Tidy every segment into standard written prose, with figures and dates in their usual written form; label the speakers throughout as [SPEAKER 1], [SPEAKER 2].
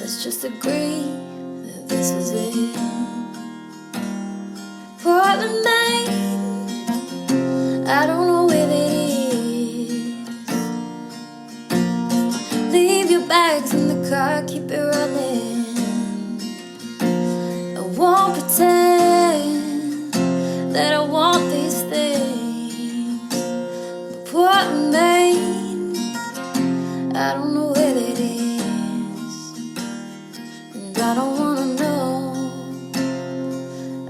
[SPEAKER 1] Let's just agree that this is it. Portland, Maine, I don't know where that is. Leave your bags in the car, keep it running. I won't pretend that I want these things. But Portland, Maine, I don't know where that is. And I don't wanna know.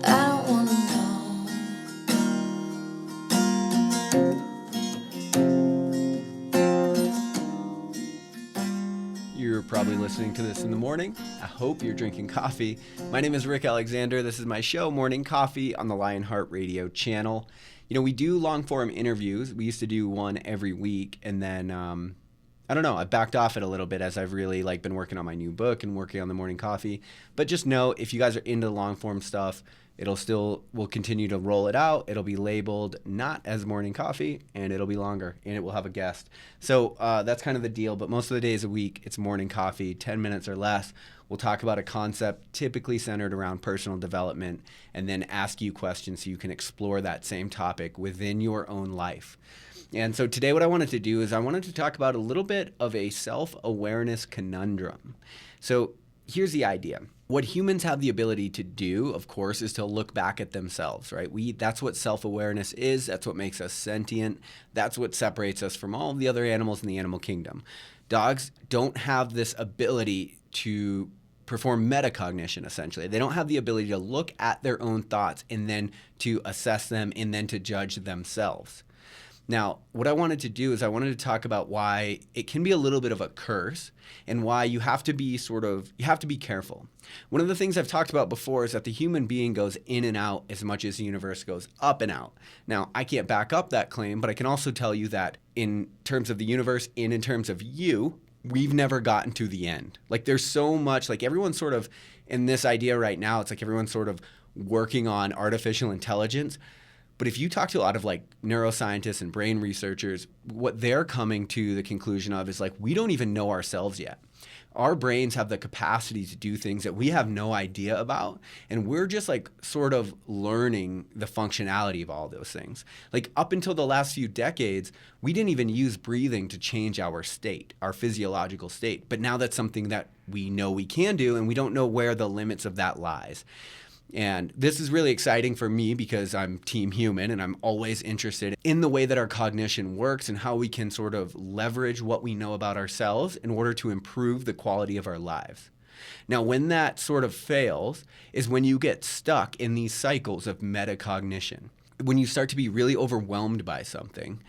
[SPEAKER 1] I don't wanna know.
[SPEAKER 2] You're probably listening to this in the morning. I hope you're drinking coffee. My name is Rick Alexander. This is my show, Morning Coffee, on the Lionheart Radio channel. You know, we do long-form interviews. We used to do one every week, and then I don't know, I backed off it a little bit as I've really been working on my new book and working on the morning coffee. But just know, if you guys are into long form stuff, we'll continue to roll it out. It'll be labeled not as morning coffee, and it'll be longer, and it will have a guest. So that's kind of the deal. But most of the days a week, it's morning coffee, 10 minutes or less. We'll talk about a concept typically centered around personal development, and then ask you questions so you can explore that same topic within your own life. And so today what I wanted to do is I wanted to talk about a little bit of a self-awareness conundrum. So here's the idea. What humans have the ability to do, of course, is to look back at themselves, right? That's what self-awareness is. That's what makes us sentient. That's what separates us from all of the other animals in the animal kingdom. Dogs don't have this ability to perform metacognition, essentially. They don't have the ability to look at their own thoughts and then to assess them and then to judge themselves. Now, what I wanted to do is I wanted to talk about why it can be a little bit of a curse and why you have to be careful. One of the things I've talked about before is that the human being goes in and out as much as the universe goes up and out. Now, I can't back up that claim, but I can also tell you that in terms of the universe and in terms of you, we've never gotten to the end. There's so much, everyone's sort of in this idea right now, it's like everyone's sort of working on artificial intelligence. But if you talk to a lot of neuroscientists and brain researchers, what they're coming to the conclusion of is we don't even know ourselves yet. Our brains have the capacity to do things that we have no idea about. And we're just sort of learning the functionality of all those things. Up until the last few decades, we didn't even use breathing to change our state, our physiological state. But now that's something that we know we can do, and we don't know where the limits of that lies. And this is really exciting for me because I'm team human and I'm always interested in the way that our cognition works and how we can sort of leverage what we know about ourselves in order to improve the quality of our lives. Now, when that sort of fails is when you get stuck in these cycles of metacognition. When you start to be really overwhelmed by something,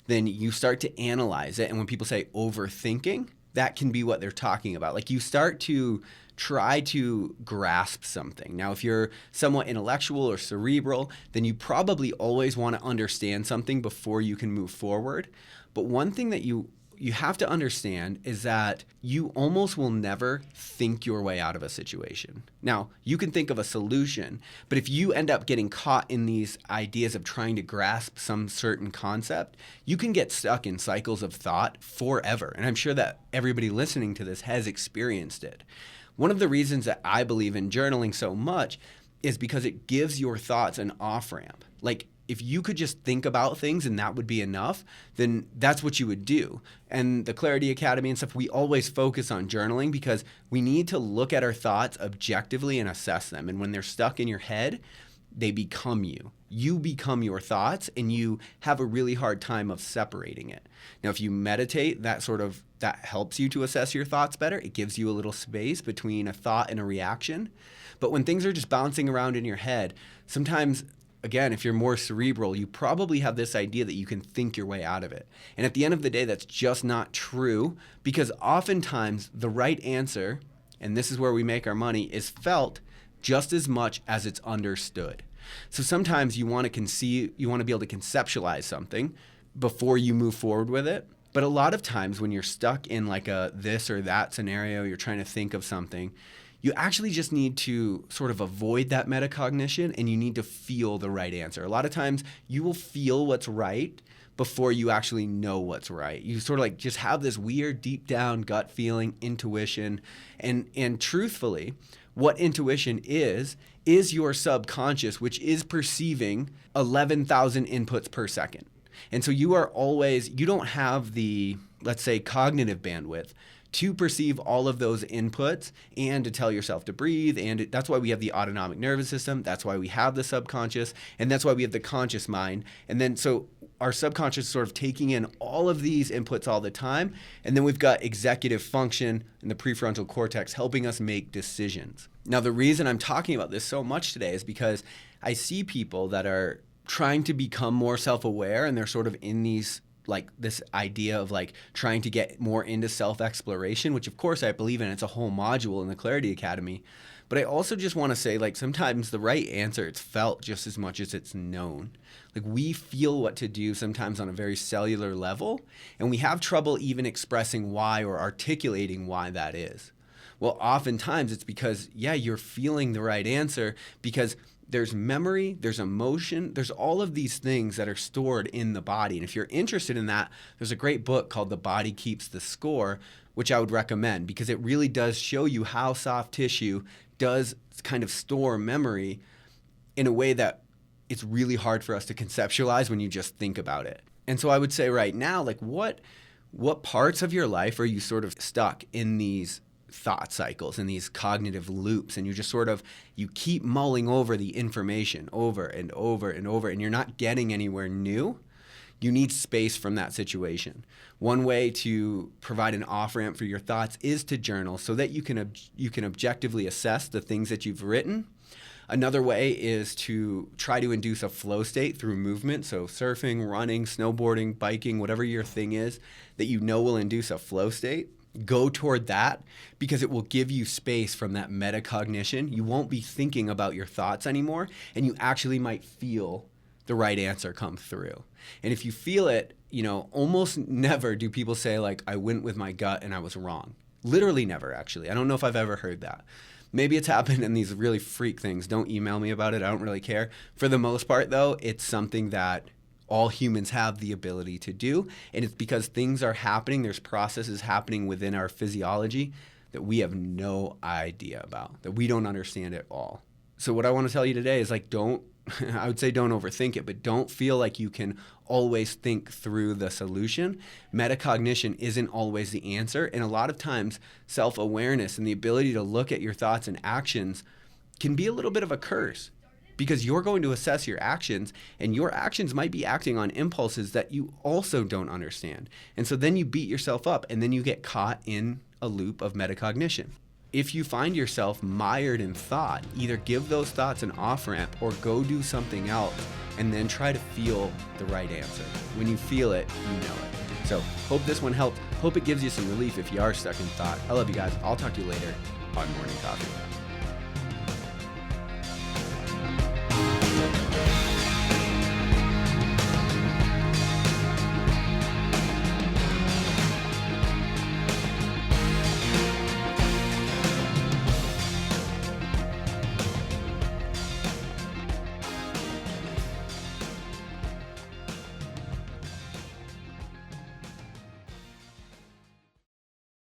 [SPEAKER 2] then you start to analyze it. And when people say overthinking, that can be what they're talking about. You start to try to grasp something. Now, if you're somewhat intellectual or cerebral, then you probably always want to understand something before you can move forward. But one thing that you have to understand is that you almost will never think your way out of a situation. Now, you can think of a solution, but if you end up getting caught in these ideas of trying to grasp some certain concept, you can get stuck in cycles of thought forever. And I'm sure that everybody listening to this has experienced it. One of the reasons that I believe in journaling so much is because it gives your thoughts an off-ramp. If you could just think about things and that would be enough, then that's what you would do. And the Clarity Academy and stuff, we always focus on journaling because we need to look at our thoughts objectively and assess them. And when they're stuck in your head, they become you. You become your thoughts, and you have a really hard time of separating it. Now, if you meditate, that helps you to assess your thoughts better. It gives you a little space between a thought and a reaction. But when things are just bouncing around in your head, sometimes, again, if you're more cerebral, you probably have this idea that you can think your way out of it. And at the end of the day, that's just not true, because oftentimes the right answer, and this is where we make our money, is felt just as much as it's understood. So sometimes you want to be able to conceptualize something before you move forward with it. But a lot of times when you're stuck in a this or that scenario, you're trying to think of something, you actually just need to sort of avoid that metacognition, and you need to feel the right answer. A lot of times you will feel what's right, before you actually know what's right. You sort of like just have this weird deep down gut feeling, intuition, and truthfully, what intuition is your subconscious, which is perceiving 11,000 inputs per second. And so you don't have the, let's say, cognitive bandwidth to perceive all of those inputs and to tell yourself to breathe. And that's why we have the autonomic nervous system. That's why we have the subconscious. And that's why we have the conscious mind. And then so our subconscious is sort of taking in all of these inputs all the time. And then we've got executive function in the prefrontal cortex helping us make decisions. Now, the reason I'm talking about this so much today is because I see people that are trying to become more self-aware, and they're sort of in these like this idea of like trying to get more into self-exploration, which of course I believe in. It's a whole module in the Clarity Academy. But I also just want to say, like, sometimes the right answer, it's felt just as much as it's known. Like, we feel what to do sometimes on a very cellular level, and we have trouble even expressing why or articulating why that is. Well, oftentimes it's because, yeah, you're feeling the right answer because there's memory, there's emotion, there's all of these things that are stored in the body. And if you're interested in that, there's a great book called The Body Keeps the Score, which I would recommend because it really does show you how soft tissue does kind of store memory in a way that it's really hard for us to conceptualize when you just think about it. And so I would say right now, like what parts of your life are you sort of stuck in these thought cycles and these cognitive loops, and you keep mulling over the information over and over and over, and you're not getting anywhere new? You need space from that situation. One way to provide an off-ramp for your thoughts is to journal so that you can objectively assess the things that you've written. Another way is to try to induce a flow state through movement, so surfing, running, snowboarding, biking, whatever your thing is that you know will induce a flow state. Go toward that because it will give you space from that metacognition. You won't be thinking about your thoughts anymore, and you actually might feel the right answer come through. And if you feel it, almost never do people say like, I went with my gut and I was wrong. Literally never, actually. I don't know if I've ever heard that. Maybe it's happened in these really freak things. Don't email me about it. I don't really care. For the most part, though, it's something that all humans have the ability to do. And it's because things are happening, there's processes happening within our physiology that we have no idea about, that we don't understand at all. So what I want to tell you today is like, I would say don't overthink it, but don't feel like you can always think through the solution. Metacognition isn't always the answer. And a lot of times self-awareness and the ability to look at your thoughts and actions can be a little bit of a curse, because you're going to assess your actions, and your actions might be acting on impulses that you also don't understand. And so then you beat yourself up, and then you get caught in a loop of metacognition. If you find yourself mired in thought, either give those thoughts an off-ramp or go do something else and then try to feel the right answer. When you feel it, you know it. So hope this one helped. Hope it gives you some relief if you are stuck in thought. I love you guys. I'll talk to you later on Morning Coffee.